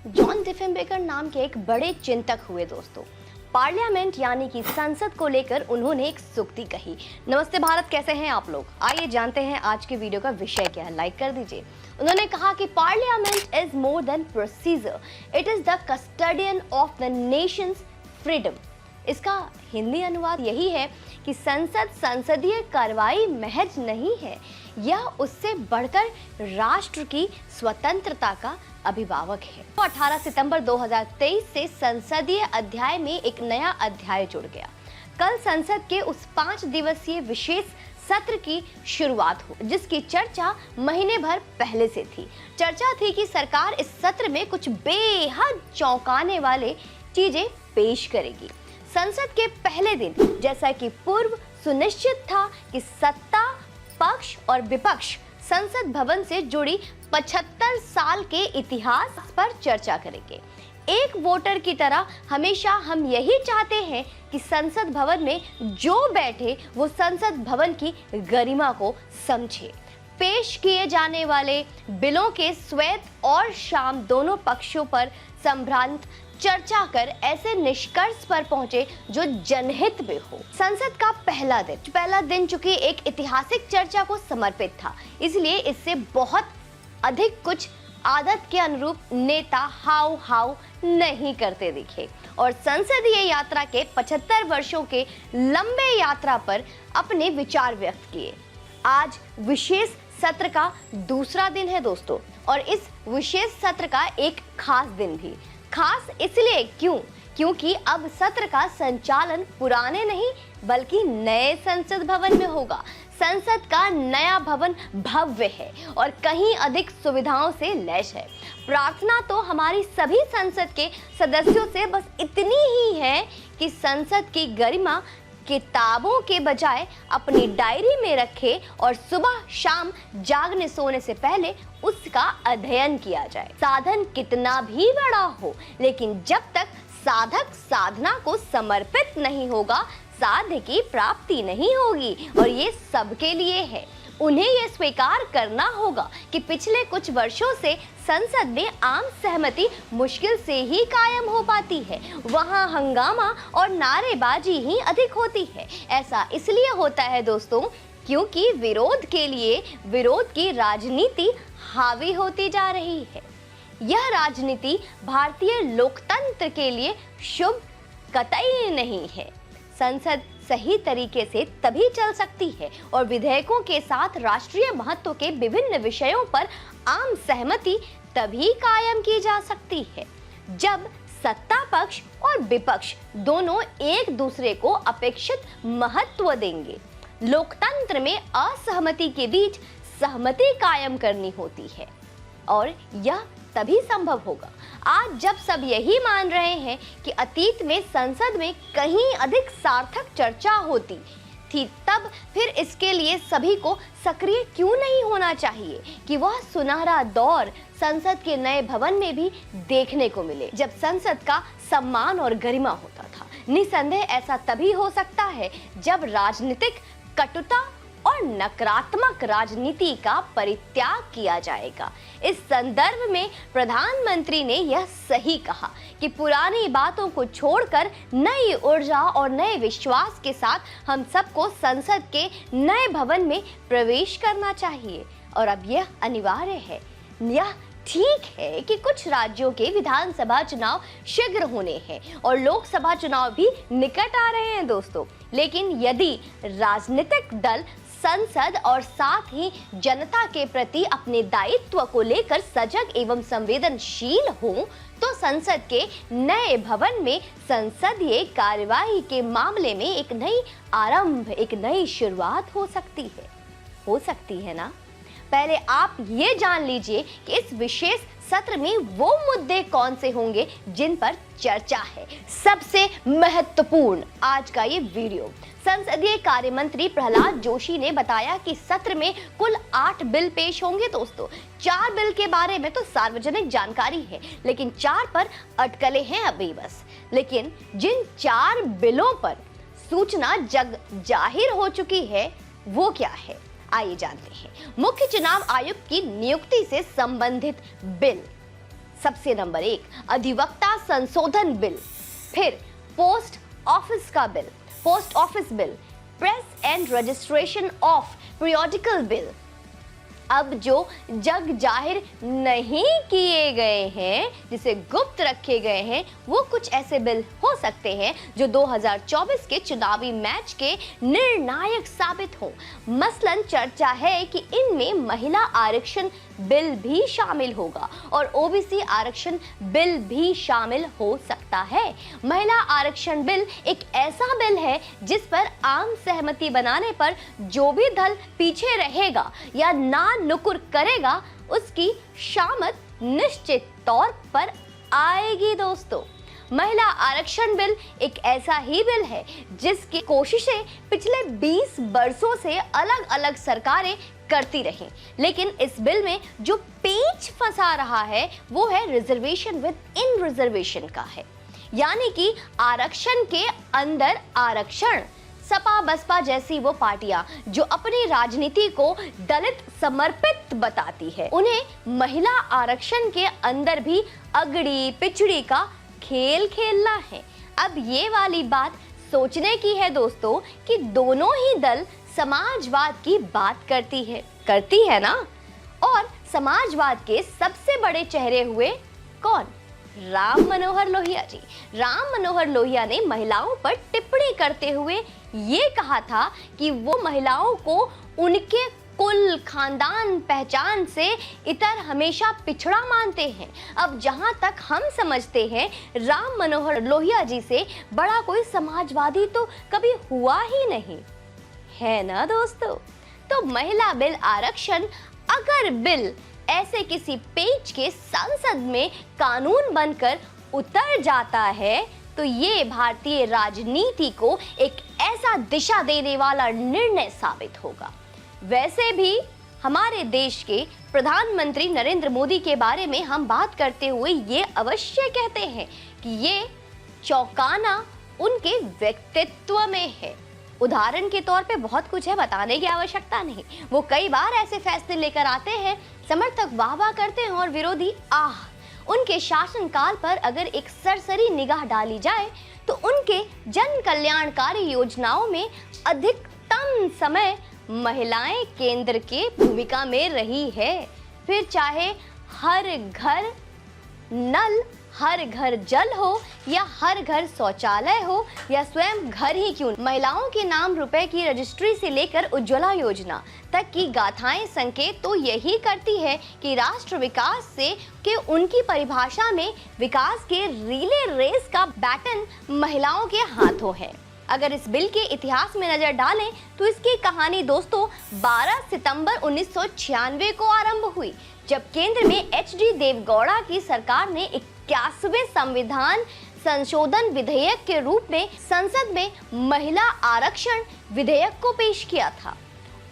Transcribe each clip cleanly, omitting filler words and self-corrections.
John डिफेनबेकर नाम के एक बड़े चिंतक हुए दोस्तों। पार्लियामेंट यानी कि संसद को लेकर उन्होंने एक सूक्ति कही। नमस्ते भारत, कैसे हैं आप लोग? आइए जानते हैं आज के वीडियो का विषय क्या है। लाइक कर दीजिए। उन्होंने कहा कि parliament is more than procedure, it is the custodian of the Nations freedom. इसका हिंदी अनुवाद यही है कि संसद संसदीय कार्रवाई महज नहीं है, यह उससे बढ़कर राष्ट्र की स्वतंत्रता का अभिभावक है। 18 सितंबर 2023 से संसदीय अध्याय में एक नया अध्याय जुड़ गया। कल संसद के उस 5 दिवसीय विशेष सत्र की शुरुआत हो, जिसकी चर्चा महीने भर पहले से थी। चर्चा थी कि सरकार इस सत्र में कुछ बेहद चौंकाने वाले चीजें पेश करेगी। संसद के पहले दिन, जैसा कि पूर्व सुनिश्चित था कि सत्ता पक्ष और विपक्ष संसद भवन से जुड़ी 75 साल के इतिहास पर चर्चा करेंगे। एक वोटर की तरह हमेशा हम यही चाहते हैं कि संसद भवन में जो बैठे वो संसद भवन की गरिमा को समझे। पेश किए जाने वाले बिलों के श्वेत और शाम दोनों पक्षों पर संभ्रांत चर्चा कर ऐसे निष्कर्ष पर पहुंचे जो जनहित में हो। संसद का पहला दिन चूंकि एक ऐतिहासिक चर्चा को समर्पित था, इसलिए इससे बहुत अधिक कुछ आदत के अनुरूप नेता हाव हाव नहीं करते दिखे और संसदीय यात्रा के 75 वर्षों के लंबे यात्रा पर अपने विचार व्यक्त किए। आज विशेष सत्र का दूसरा दिन है दोस्तों, और इस विशेष सत्र का एक खास दिन भी। खास इसलिए क्योंकि अब सत्र का संचालन पुराने नहीं बल्कि नए संसद भवन में होगा। संसद का नया भवन भव्य है और कहीं अधिक सुविधाओं से लैस है। प्रार्थना तो हमारी सभी संसद के सदस्यों से बस इतनी ही है कि संसद की गरिमा किताबों के बजाय अपनी डायरी में रखे और सुबह शाम जागने सोने से पहले उसका अध्ययन किया जाए। साधन कितना भी बड़ा हो, लेकिन जब तक साधक साधना को समर्पित नहीं होगा, साध्य की प्राप्ति नहीं होगी। और ये सबके लिए है। उन्हें यह स्वीकार करना होगा कि पिछले कुछ वर्षों से संसद में आम सहमति मुश्किल से ही कायम हो पाती है। वहां हंगामा और नारेबाजी ही अधिक होती है। ऐसा इसलिए होता है दोस्तों क्योंकि विरोध के लिए विरोध की राजनीति हावी होती जा रही है। यह राजनीति भारतीय लोकतंत्र के लिए शुभ कतई नहीं है। संसद सही तरीके से तभी चल सकती है और विधेयकों के साथ राष्ट्रीय महत्व के विभिन्न विषयों पर आम सहमति तभी कायम की जा सकती है जब सत्ता पक्ष और विपक्ष दोनों एक दूसरे को अपेक्षित महत्व देंगे। लोकतंत्र में असहमति के बीच सहमति कायम करनी होती है और यह तभी संभव होगा। आज जब सब यही मान रहे हैं कि अतीत में संसद में कहीं अधिक सार्थक चर्चा होती थी, तब फिर इसके लिए सभी को सक्रिय क्यों नहीं होना चाहिए कि वह सुनहरा दौर संसद के नए भवन में भी देखने को मिले, जब संसद का सम्मान और गरिमा होता था। निसंदेह ऐसा तभी हो सकता है जब राजनीतिक कटुता और नकारात्मक राजनीति का परित्याग किया जाएगा। इस संदर्भ में प्रधानमंत्री ने यह सही कहा कि पुरानी बातों को छोड़कर नई ऊर्जा और नए विश्वास के साथ हम सबको संसद के नए भवन में प्रवेश करना चाहिए। और अब यह अनिवार्य है। यह ठीक है कि कुछ राज्यों के विधानसभा चुनाव शीघ्र होने हैं और लोकसभा चुनाव भी निकट आ रहे हैं दोस्तों, लेकिन यदि राजनीतिक दल संसद और साथ ही जनता के प्रति अपने दायित्व को लेकर सजग एवं संवेदनशील हो तो संसद के नए भवन में संसदीय कार्यवाही के मामले में एक नई आरंभ, एक नई शुरुआत हो सकती है ना। पहले आप ये जान लीजिए कि इस विशेष सत्र में वो मुद्दे कौन से होंगे जिन पर चर्चा है। सबसे महत्वपूर्ण आज का ये वीडियो। संसदीय कार्य मंत्री प्रहलाद जोशी ने बताया कि सत्र में कुल 8 बिल पेश होंगे दोस्तों। 4 बिल के बारे में तो सार्वजनिक जानकारी है, लेकिन 4 पर अटकलें हैं अभी बस। लेकिन जिन 4 बिलों पर सूचना जग जाहिर हो चुकी है वो क्या है, आइए जानते हैं। मुख्य चुनाव आयुक्त की नियुक्ति से संबंधित बिल। सबसे नंबर 1 अधिवक्ता संशोधन बिल, फिर post office bill, press and registration of periodical bill. अब जो जग जाहिर नहीं किए गए हैं, जिसे गुप्त रखे गए हैं, वो कुछ ऐसे बिल हो सकते हैं जो 2024 के चुनावी मैच के निर्णायक साबित हों। मसलन चर्चा है कि इनमें महिला आरक्षण बिल भी शामिल होगा और ओबीसी आरक्षण बिल भी शामिल हो सकता है। महिला आरक्षण बिल एक ऐसा बिल है जिस पर आम सहमति बनाने पर जो भी दल पीछे रहेगा या ना नुकुर करेगा, उसकी शामत निश्चित तौर पर आएगी दोस्तों। महिला आरक्षण बिल एक ऐसा ही बिल है जिसकी कोशिशें पिछले 20 वर्षों से अलग अलग सरकारें करती रही, लेकिन इस बिल में जो पेच फंसा रहा है वो है रिजर्वेशन विद इन रिजर्वेशन का है, यानी कि आरक्षण के अंदर आरक्षण। सपा बसपा जैसी वो पार्टियां जो अपनी राजनीति को दलित समर्पित बताती है, उन्हें महिला आरक्षण के अंदर भी अगड़ी पिछड़ी का खेल खेलना है। अब ये वाली बात सोचने की है दोस्तों कि दोनों ही दल समाजवाद की बात करती है ना। और समाजवाद के सबसे बड़े चेहरे हुए कौन? राम मनोहर लोहिया जी। राम मनोहर लोहिया ने महिलाओं पर टिप्पणी करते हुए ये कहा था कि वो महिलाओं को उनके कुल खानदान पहचान से इतर हमेशा पिछड़ा मानते हैं। अब जहां तक हम समझते हैं, राम मनोहर लोहिया जी से बड़ा कोई समाजवादी तो कभी हुआ ही नहीं है ना दोस्तों। तो महिला बिल आरक्षण अगर बिल ऐसे किसी पेच के संसद में कानून बनकर उतर जाता है तो ये भारतीय राजनीति को एक ऐसा दिशा देने वाला निर्णय साबित होगा। वैसे भी हमारे देश के प्रधानमंत्री नरेंद्र मोदी के बारे में हम बात करते हुए ये अवश्य कहते हैं कि ये चौंकाना उनके व्यक्तित्व में है। उदाहरण के तौर पे बहुत कुछ है, बताने की आवश्यकता नहीं। वो कई बार ऐसे फैसले लेकर आते हैं, समर्थक वाह वाह करते हैं और विरोधी आह। उनके शासनकाल पर अगर एक सरसरी निगाह डाली जाए तो उनके जन कल्याणकारी योजनाओं में अधिकतम समय महिलाएं केंद्र की भूमिका में रही है। फिर चाहे हर घर नल, हर घर जल हो या हर घर शौचालय हो या स्वयं घर ही क्यों, महिलाओं के नाम रुपए की रजिस्ट्री से लेकर उज्ज्वला योजना तक की गाथाएं संकेत तो यही करती है कि राष्ट्र विकास से के उनकी परिभाषा में विकास के रिले रेस का बैटन महिलाओं के हाथों है। अगर इस बिल के इतिहास में नजर डालें तो इसकी कहानी दोस्तों 12 सितंबर 1996 को आरंभ हुई, जब केंद्र में एच.डी. देवगौड़ा की सरकार ने 81वें संविधान संशोधन विधेयक के रूप में संसद में महिला आरक्षण विधेयक को पेश किया था।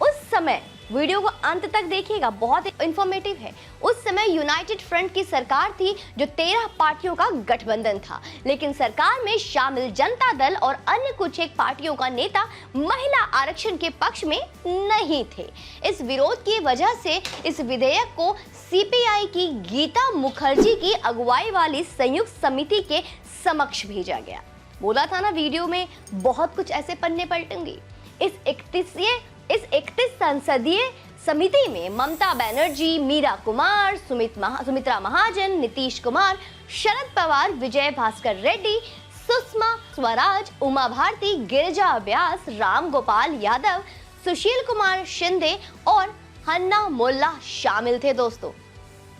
उस समय वीडियो को अंत तक देखिएगा, बहुत इंफॉर्मेटिव है। उस समय यूनाइटेड फ्रंट की सरकार थी जो 13 पार्टियों का गठबंधन था, लेकिन सरकार में शामिल जनता दल और अन्य कुछ एक पार्टियों का नेता महिला आरक्षण के पक्ष में नहीं थे। इस विरोध की वजह से इस विधेयक को सीपीआई की गीता मुखर्जी की अगुवाई वाली संयुक्त समिति के समक्ष भेजा गया। बोला था ना वीडियो में बहुत कुछ ऐसे पन्ने पलटेंगे। इस 31 संसदीय समिति में ममता बनर्जी, मीरा कुमार, सुमित्रा महाजन, नीतीश कुमार, शरद पवार, विजय भास्कर रेड्डी, सुषमा स्वराज, उमा भारती, गिरिजा व्यास, राम गोपाल यादव, सुशील कुमार शिंदे और हन्ना मोल्ला शामिल थे दोस्तों।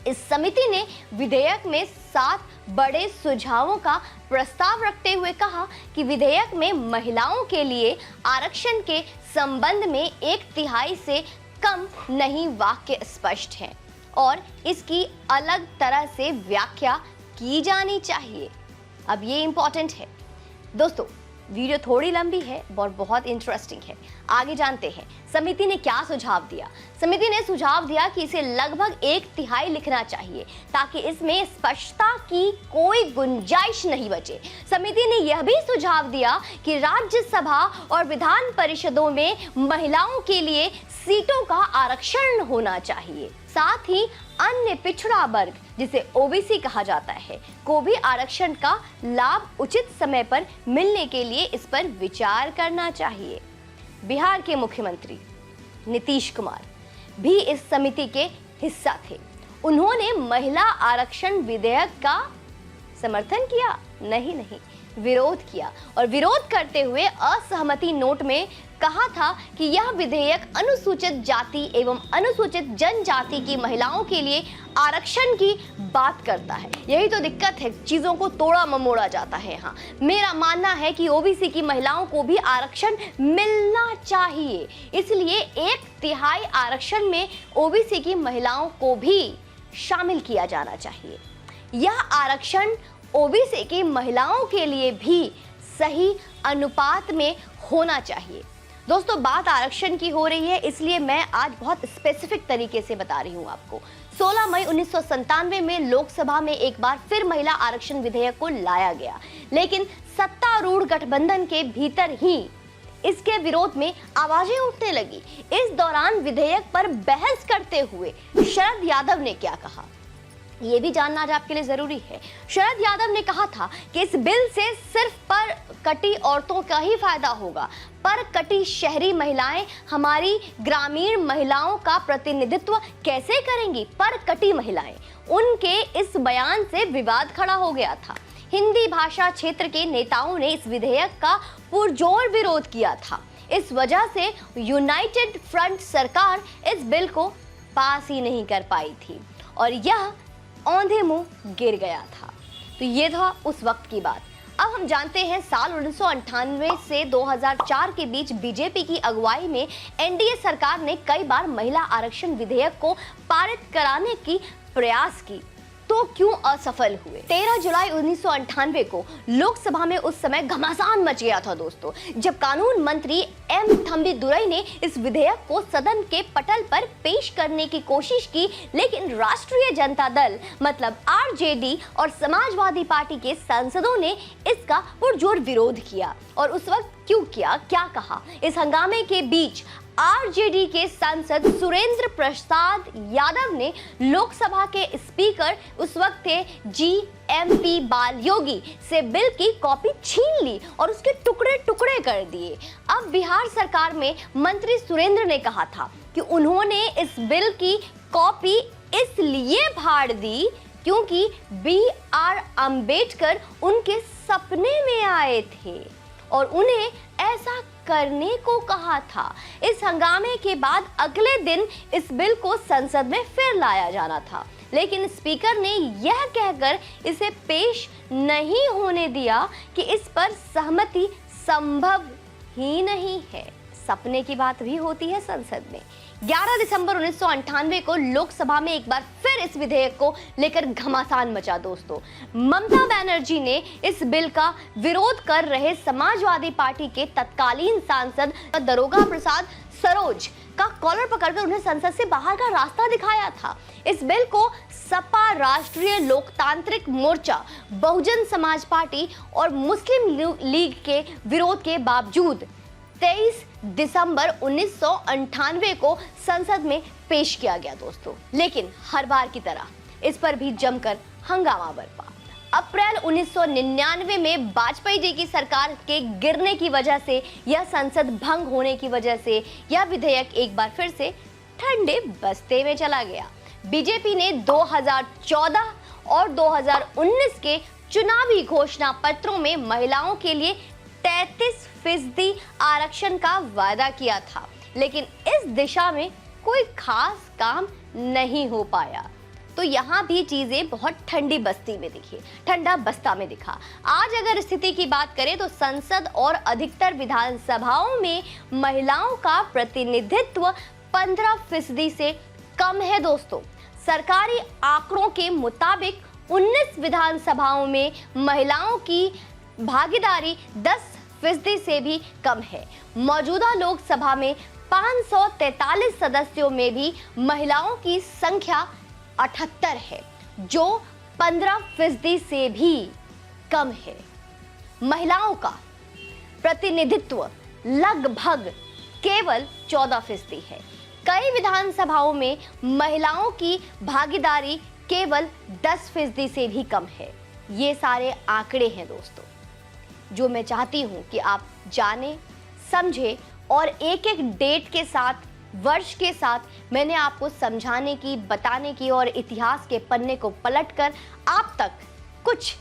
इस समिति ने विधेयक में 7 बड़े सुझावों का प्रस्ताव रखते हुए कहा कि विधेयक में महिलाओं के लिए आरक्षण के संबंध में 1/3 से कम नहीं वाक्य स्पष्ट है और इसकी अलग तरह से व्याख्या की जानी चाहिए। अब ये इंपॉर्टेंट है दोस्तों, वीडियो थोड़ी लंबी है और बहुत इंटरेस्टिंग है। आगे जानते हैं समिति ने क्या सुझाव दिया। समिति ने सुझाव दिया कि इसे लगभग 1/3 लिखना चाहिए ताकि इसमें स्पष्टता की कोई गुंजाइश नहीं बचे। समिति ने यह भी सुझाव दिया कि राज्यसभा और विधान परिषदों में महिलाओं के लिए सीटों का आरक्षण होना चाहिए। साथ ही अन्य पिछड़ा वर्ग जिसे ओबीसी कहा जाता है को भी आरक्षण का लाभ उचित समय पर मिलने के लिए इस पर विचार करना चाहिए। बिहार के मुख्यमंत्री नीतीश कुमार भी इस समिति के हिस्सा थे। उन्होंने महिला आरक्षण विधेयक का समर्थन किया? नहीं, विरोध किया, और विरोध करते हुए असहमति नोट में कहा था कि यह विधेयक अनुसूचित जाति एवं अनुसूचित जनजाति की महिलाओं के लिए आरक्षण की बात करता है। यही तो दिक्कत है, चीजों को तोड़ा ममोड़ा जाता है। हाँ, मेरा मानना है कि ओबीसी की महिलाओं को भी आरक्षण मिलना चाहिए, इसलिए 1/3 आरक्षण में ओबीसी की महिलाओं को भी शामिल किया जाना चाहिए। यह आरक्षण ओबीसी की महिलाओं के लिए भी सही अनुपात में होना चाहिए। दोस्तों, बात आरक्षण की हो रही है, इसलिए मैं आज बहुत स्पेसिफिक तरीके से बता रही हूँ आपको। 16 मई 1997 में लोकसभा में एक बार फिर महिला आरक्षण विधेयक को लाया गया, लेकिन सत्तारूढ़ गठबंधन के भीतर ही इसके विरोध में आवाजें उठने लगी। इस दौरान विधेयक पर बहस करते हुए शरद यादव ने क्या कहा, ये भी जानना आज आपके लिए जरूरी है। शरद यादव ने कहा था कि इस बिल से सिर्फ पर कटी औरतों का ही फायदा होगा, पर कटी शहरी महिलाएं हमारी ग्रामीण महिलाओं का प्रतिनिधित्व कैसे करेंगी? पर कटी महिलाएं, उनके इस बयान से विवाद खड़ा हो गया था। हिंदी भाषा क्षेत्र के नेताओं ने इस विधेयक का पुरजोर विरोध किया था। इस वजह से यूनाइटेड फ्रंट सरकार इस बिल को पास ही नहीं कर पाई थी और यह औंधे मुंह गिर गया था। तो ये था उस वक्त की बात। अब हम जानते हैं साल 1998 से 2004 के बीच बीजेपी की अगुवाई में एनडीए सरकार ने कई बार महिला आरक्षण विधेयक को पारित कराने की प्रयास की, तो क्यों असफल हुए? 13 जुलाई 1998 को लोकसभा में उस समय घमासान मच गया था दोस्तों, जब कानून मंत्री एम थंबी दुरई ने इस विधेयक को सदन के पटल पर पेश करने की कोशिश की, लेकिन राष्ट्रीय जनता दल मतलब आरजेडी और समाजवादी पार्टी के सांसदों ने इसका पुरजोर विरोध किया। और उस वक्त क्यों किया, क्या कहा? इस हंगामे के बीच आरजेडी के सांसद सुरेंद्र प्रसाद यादव ने लोकसभा के स्पीकर उस वक्त थे जीएमपी बालयोगी से बिल की कॉपी छीन ली और उसके टुकड़े टुकड़े कर दिए। अब बिहार सरकार में मंत्री सुरेंद्र ने कहा था कि उन्होंने इस बिल की कॉपी इसलिए फाड़ दी क्योंकि BR अम्बेडकर उनके सपने में आए थे और उन्हें ऐसा करने को कहा था। इस हंगामे के बाद अगले दिन इस बिल को संसद में फिर लाया जाना था, लेकिन स्पीकर ने यह कहकर इसे पेश नहीं होने दिया कि इस पर सहमति संभव ही नहीं है। सपने की बात भी होती है संसद में। 11 दिसंबर 1998 को लोकसभा में एक बार फिर इस विधेयक को लेकर घमासान मचा दोस्तों। ममता बनर्जी ने इस बिल का विरोध कर रहे समाजवादी पार्टी के तत्कालीन सांसद दारोगा प्रसाद सरोज का कॉलर पकड़कर उन्हें संसद से बाहर का रास्ता दिखाया था। इस बिल को सपा, राष्ट्रीय लोकतांत्रिक मोर्चा, बहुजन समाज पार्टी और मुस्लिम लीग के विरोध के बावजूद 23 दिसंबर 1998 को संसद में पेश किया गया दोस्तों। लेकिन हर बार की तरह इस पर भी जमकर हंगामा बरपा। अप्रैल 1999 में वाजपेयी जी की सरकार के गिरने की वजह से, यह संसद भंग होने की वजह से यह विधेयक एक बार फिर से ठंडे बस्ते में चला गया। बीजेपी ने 2014 और 2019 के चुनावी घोषणा पत्रों में महिलाओं के लिए 33% आरक्षण का वादा किया था, लेकिन इस दिशा में कोई खास काम नहीं हो पाया। तो यहाँ भी चीजें बहुत ठंडी बस्ती में दिखी, ठंडा बस्ता में दिखा। आज अगर स्थिति की बात करें तो संसद और अधिकतर विधानसभाओं में महिलाओं का प्रतिनिधित्व 15% से कम है दोस्तों। सरकारी आंकड़ों के मुताबिक 19 विधानसभाओं में महिलाओं की भागीदारी 10% से भी कम है। मौजूदा लोकसभा में 543 सदस्यों में भी महिलाओं की संख्या 78 है, जो 15% से भी कम है। महिलाओं का प्रतिनिधित्व लगभग केवल 14% है। कई विधानसभाओं में महिलाओं की भागीदारी केवल 10% से भी कम है। ये सारे आंकड़े हैं दोस्तों, जो मैं चाहती हूं कि आप जानें, समझें और एक एक डेट के साथ, वर्ष के साथ मैंने आपको समझाने की, बताने की और इतिहास के पन्ने को पलटकर आप तक कुछ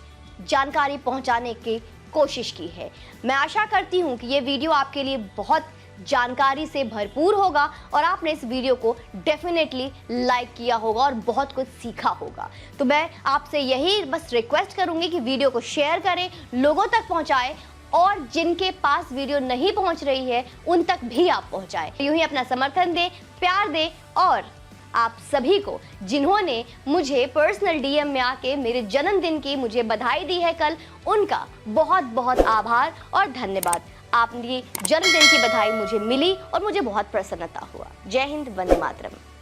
जानकारी पहुंचाने की कोशिश की है। मैं आशा करती हूं कि ये वीडियो आपके लिए बहुत जानकारी से भरपूर होगा और आपने इस वीडियो को डेफिनेटली लाइक किया होगा और बहुत कुछ सीखा होगा। तो मैं आपसे यही बस रिक्वेस्ट करूंगी कि वीडियो को शेयर करें, लोगों तक पहुंचाएं और जिनके पास वीडियो नहीं पहुंच रही है उन तक भी आप पहुंचाएं। यूं ही अपना समर्थन दें, प्यार दें और आप सभी को जिन्होंने मुझे पर्सनल डीएम में आके मेरे जन्मदिन की मुझे बधाई दी है कल, उनका बहुत बहुत आभार और धन्यवाद। आपकी जन्मदिन की बधाई मुझे मिली और मुझे बहुत प्रसन्नता हुआ। जय हिंद, वंदे मातरम।